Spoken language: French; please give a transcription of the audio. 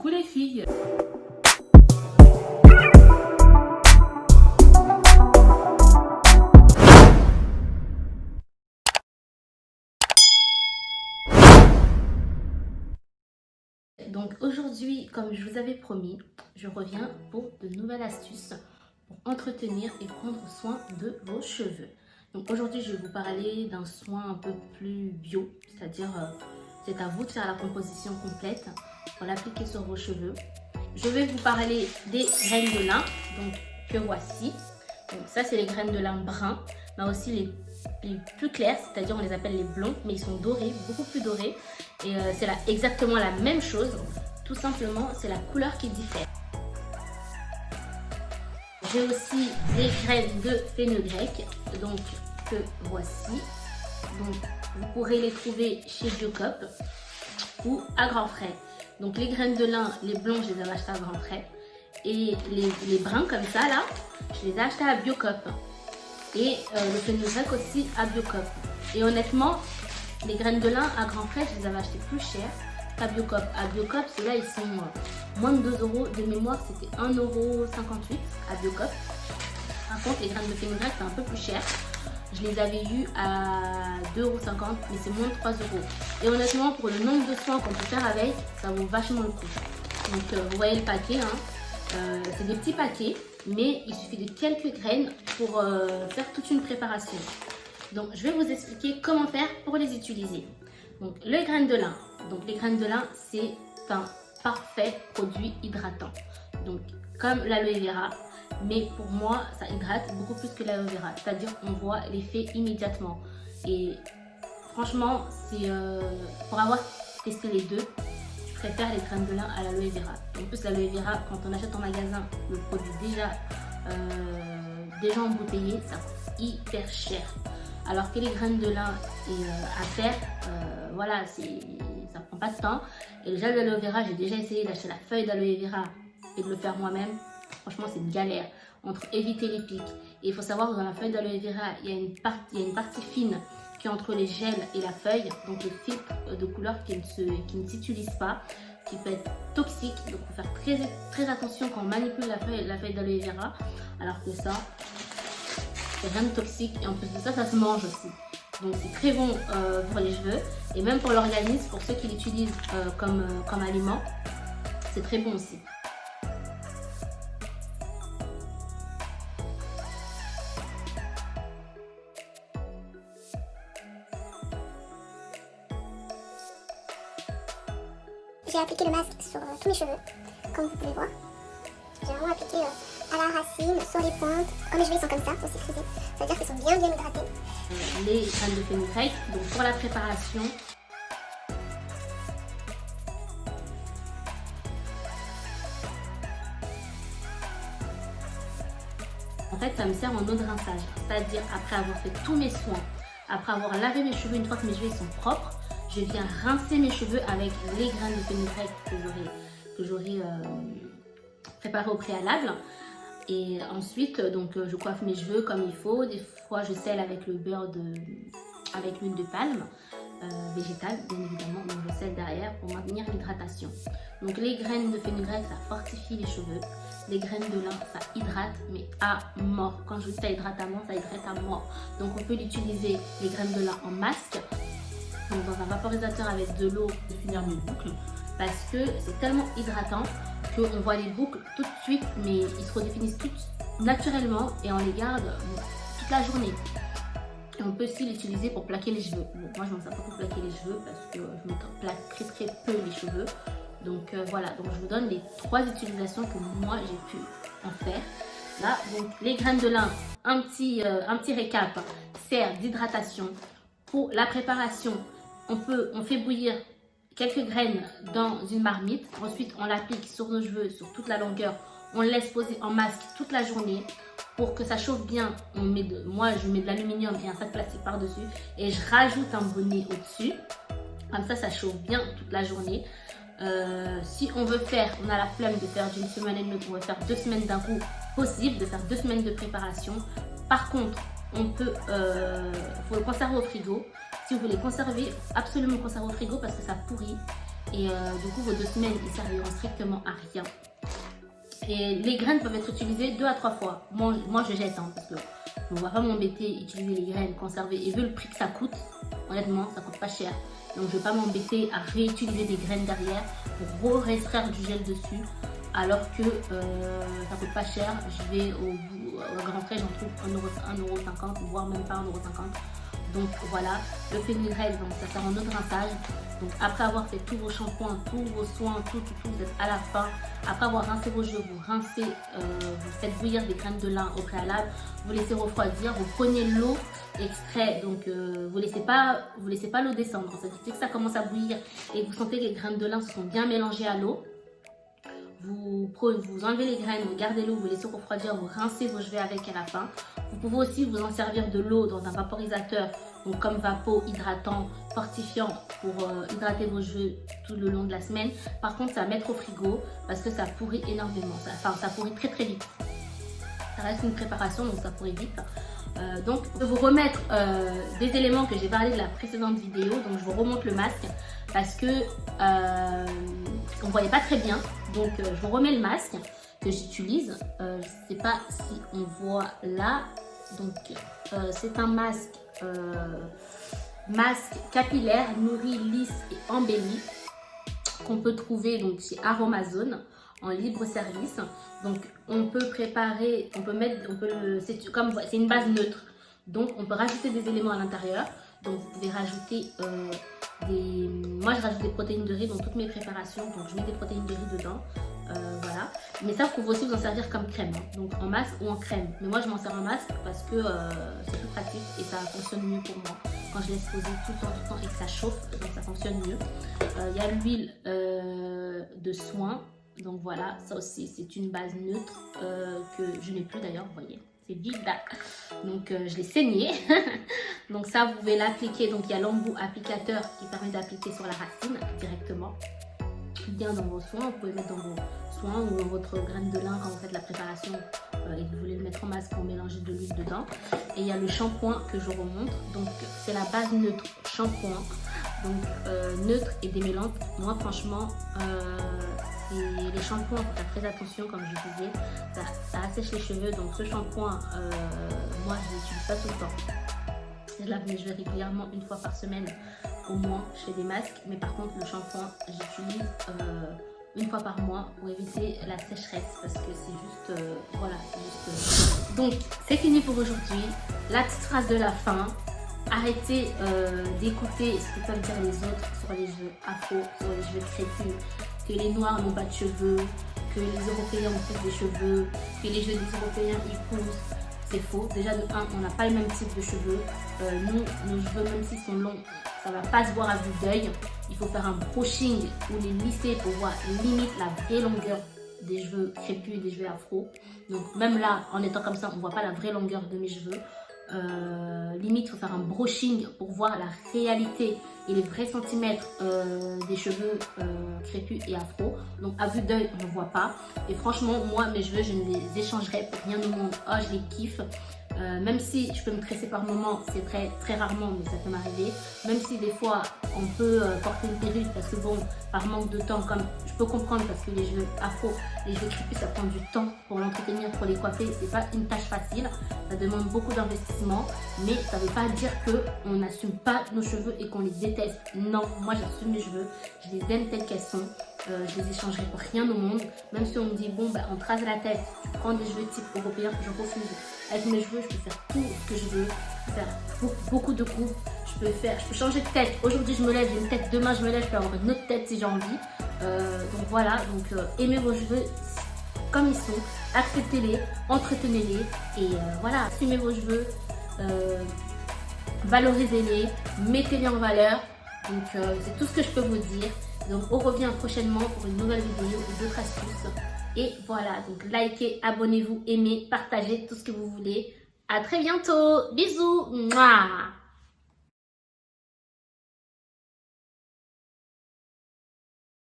Coucou les filles. Donc aujourd'hui, comme je vous avais promis, je reviens pour de nouvelles astuces pour entretenir et prendre soin de vos cheveux. Donc aujourd'hui, je vais vous parler d'un soin un peu plus bio, c'est-à-dire c'est à vous de faire la composition complète pour l'appliquer sur vos cheveux. Je vais vous parler des graines de lin, donc que voici. Donc ça, c'est les graines de lin brun, mais aussi les plus clairs, c'est-à-dire on les appelle les blonds, mais ils sont dorés, beaucoup plus dorés. Et c'est exactement la même chose, tout simplement, c'est la couleur qui diffère. J'ai aussi des graines de fenugrec, donc que voici. Donc vous pourrez les trouver chez Biocop ou à Grand Frais. Donc les graines de lin, les blonds, je les ai achetées à Grand Frais. Et les bruns comme ça là, je les ai achetés à Biocop. Et le fenugrec aussi à Biocop. Et honnêtement, les graines de lin à Grand Frais, je les avais achetées plus cher qu'à Biocop. À Biocop, ceux-là, ils sont moins de 2 €. De mémoire, c'était 1,58 € à Biocop. Par contre, les graines de fenugrec, c'est un peu plus cher. Je les avais eues à 2,50 €, mais c'est moins de 3 €. Et honnêtement, pour le nombre de soins qu'on peut faire avec, ça vaut vachement le coup. Donc, vous voyez le paquet, hein. C'est des petits paquets, mais il suffit de quelques graines pour faire toute une préparation. Donc, je vais vous expliquer comment faire pour les utiliser. Donc, les graines de lin. Donc, les graines de lin, c'est un parfait produit hydratant. Donc, comme l'aloe vera, mais pour moi, ça hydrate beaucoup plus que l'aloe vera. C'est-à-dire, on voit l'effet immédiatement. Et franchement, c'est pour avoir testé les deux, je préfère les graines de lin à l'aloe vera. En plus, l'aloe vera, quand on achète en magasin le produit déjà embouteillé, ça coûte hyper cher. Alors que les graines de lin à faire, voilà, ça prend pas de temps. Et le gel d'aloe vera, j'ai déjà essayé d'acheter la feuille d'aloe vera et de le faire moi-même. Franchement, c'est une galère entre éviter les pics. Et il faut savoir que dans la feuille d'aloe vera, il y a une partie fine qui est entre les gels et la feuille, donc le filtre de couleur qui ne s'utilise pas, qui peut être toxique. Donc il faut faire très, très attention quand on manipule la feuille d'aloe vera, alors que ça, c'est rien de toxique et en plus de ça, ça se mange aussi. Donc c'est très bon pour les cheveux et même pour l'organisme, pour ceux qui l'utilisent comme aliment, c'est très bon aussi. J'ai appliqué le masque sur tous mes cheveux, comme vous pouvez voir. J'ai vraiment appliqué à la racine, sur les pointes. Quand mes cheveux sont comme ça, aussi frisés, ça veut dire qu'ils sont bien hydratés. Les graines de fenugrec, donc pour la préparation, en fait ça me sert en eau de rinçage, c'est-à-dire après avoir fait tous mes soins, après avoir lavé mes cheveux, une fois que mes cheveux sont propres, je viens rincer mes cheveux avec les graines de fenugrec que j'aurai préparé au préalable. Et ensuite, donc, je coiffe mes cheveux comme il faut. Des fois, je sèle avec le beurre avec l'huile de palme végétale, bien évidemment. Donc, je sèle derrière pour maintenir l'hydratation. Donc, les graines de fenugrec, ça fortifie les cheveux. Les graines de lin, ça hydrate, mais à mort. Quand je dis ça hydrate à mort, ça hydrate à mort. Donc, on peut l'utiliser, les graines de lin, en masque. Donc, dans un vaporisateur avec de l'eau, de finir mes boucles. Parce que c'est tellement hydratant qu'on voit les boucles tout de suite, mais ils se redéfinissent toutes naturellement et on les garde toute la journée. Et on peut aussi l'utiliser pour plaquer les cheveux. Bon, moi, je m'en sers pas pour plaquer les cheveux parce que je me plaque très très peu les cheveux. Donc voilà, donc je vous donne les 3 utilisations que moi j'ai pu en faire. Là, donc les graines de lin, un petit récap, sert d'hydratation. Pour la préparation, on fait bouillir quelques graines dans une marmite. Ensuite, on l'applique sur nos cheveux, sur toute la longueur. On le laisse poser en masque toute la journée pour que ça chauffe bien. Moi, je mets de l'aluminium et un sac plastique par-dessus et je rajoute un bonnet au-dessus. Comme ça chauffe bien toute la journée. Si on veut faire, on a la flemme de faire d'une semaine et demie, on veut faire 2 semaines d'un coup, possible de faire 2 semaines de préparation. Par contre, on peut, faut le conserver au frigo. Si vous voulez conserver, absolument conserver au frigo parce que ça pourrit. Et du coup, vos 2 semaines, ils serviront strictement à rien. Et les graines peuvent être utilisées 2 à 3 fois. Moi je jette, hein, parce que on ne va pas m'embêter utiliser les graines conservées. Et vu le prix que ça coûte, honnêtement, ça coûte pas cher. Donc je ne vais pas m'embêter à réutiliser des graines derrière pour extraire du gel dessus. Alors que ça coûte pas cher. Je vais au Grand Frais, j'en trouve 1,50 €, voire même pas 1,50 €. Donc voilà, le fenugrec, donc ça sert en autre rinçage. Donc après avoir fait tous vos shampoings, tous vos soins, tout, vous êtes à la fin. Après avoir rincé vos cheveux, vous rincez, vous faites bouillir des graines de lin au préalable, vous laissez refroidir, vous prenez l'eau extrait, donc vous laissez pas l'eau descendre. C'est-à-dire que ça commence à bouillir et vous sentez que les graines de lin se sont bien mélangées à l'eau. Vous enlevez les graines, vous gardez l'eau, vous laissez refroidir, vous rincez vos cheveux avec à la fin. Vous pouvez aussi vous en servir de l'eau dans un vaporisateur, donc comme Vapo, hydratant, fortifiant pour hydrater vos cheveux tout le long de la semaine. Par contre, c'est à mettre au frigo parce que ça pourrit énormément, ça pourrit très très vite. Ça reste une préparation, donc ça pourrit vite. Donc, je vais vous remettre des éléments que j'ai parlé de la précédente vidéo. Donc, je vous remonte le masque parce que on ne voyait pas très bien. Donc, je vous remets le masque que j'utilise. Je ne sais pas si on voit là. Donc, c'est un masque capillaire, nourri, lisse et embelli qu'on peut trouver donc chez Aromazone en libre service. Donc on peut préparer, c'est une base neutre, donc on peut rajouter des éléments à l'intérieur. Donc vous pouvez rajouter moi je rajoute des protéines de riz dans toutes mes préparations, donc je mets des protéines de riz dedans, voilà. Mais ça, vous pouvez aussi vous en servir comme crème, hein, donc en masque ou en crème. Mais moi je m'en sers en masque parce que c'est plus pratique et ça fonctionne mieux pour moi quand je laisse poser tout le temps et que ça chauffe, donc ça fonctionne mieux. Il y a l'huile de soin. Donc voilà, ça aussi c'est une base neutre que je n'ai plus d'ailleurs, vous voyez, c'est vide là. Donc je l'ai saigné. Donc ça vous pouvez l'appliquer, donc il y a l'embout applicateur qui permet d'appliquer sur la racine directement. Bien dans vos soins, vous pouvez mettre dans vos soins ou dans votre graine de lin quand vous faites la préparation et que vous voulez le mettre en masque pour mélanger de l'huile dedans. Et il y a le shampoing que je remonte, donc c'est la base neutre shampoing, donc neutre et démêlante. Moi franchement, les shampoings, il faut faire très attention, comme je disais, ça assèche les cheveux. Donc ce shampoing, moi je ne l'utilise pas tout le temps. Je lave mes cheveux régulièrement, 1 fois par semaine au moins. Je fais des masques, mais par contre le shampoing j'utilise 1 fois par mois pour éviter la sécheresse, parce que c'est juste voilà, c'est juste donc c'est fini pour aujourd'hui. La petite phrase de la fin: arrêtez d'écouter ce que peuvent dire les autres sur les cheveux afro, sur les cheveux crépus, que les noirs n'ont pas de cheveux, que les européens ont plus de cheveux, que les cheveux des européens ils poussent. C'est faux. Déjà de 1, on n'a pas le même type de cheveux. Nous, nos cheveux, même s'ils sont longs, ça va pas se voir à vue d'œil. Il faut faire un brushing ou les lisser pour voir limite la vraie longueur des cheveux crépus et des cheveux afro. Donc même là, en étant comme ça, on voit pas la vraie longueur de mes cheveux. Limite, il faut faire un brushing pour voir la réalité et les vrais centimètres des cheveux crépus et afro. Donc à vue d'œil, on ne voit pas. Et franchement, moi, mes cheveux, je ne les échangerai pour rien au monde. Oh, je les kiffe. Même si je peux me tresser par moment, c'est très rarement, mais ça peut m'arriver. Même si des fois on peut porter une perruque parce que bon, par manque de temps, comme je peux comprendre, parce que les cheveux afro, les cheveux crépus, ça prend du temps pour l'entretenir, pour les coiffer. C'est pas une tâche facile, ça demande beaucoup d'investissement, mais ça veut pas dire que on n'assume pas nos cheveux et qu'on les déteste. Non, moi j'assume mes cheveux, je les aime tels qu'elles sont. Je les échangerai pour rien au monde. Même si on me dit bon bah on te rase la tête, tu prends des cheveux type européen, je refuse. Avec mes cheveux, je peux faire tout ce que je veux, je peux faire beaucoup de coupes, je peux changer de tête. Aujourd'hui je me lève, j'ai une tête, demain je me lève, je peux avoir une autre tête si j'ai envie. Donc voilà, donc aimez vos cheveux comme ils sont, acceptez-les, entretenez-les et voilà, assumez vos cheveux, valorisez-les, mettez-les en valeur. Donc c'est tout ce que je peux vous dire. Donc on revient prochainement pour une nouvelle vidéo et d'autres astuces. Et voilà, donc likez, abonnez-vous, aimez, partagez tout ce que vous voulez. À très bientôt. Bisous. Mouah.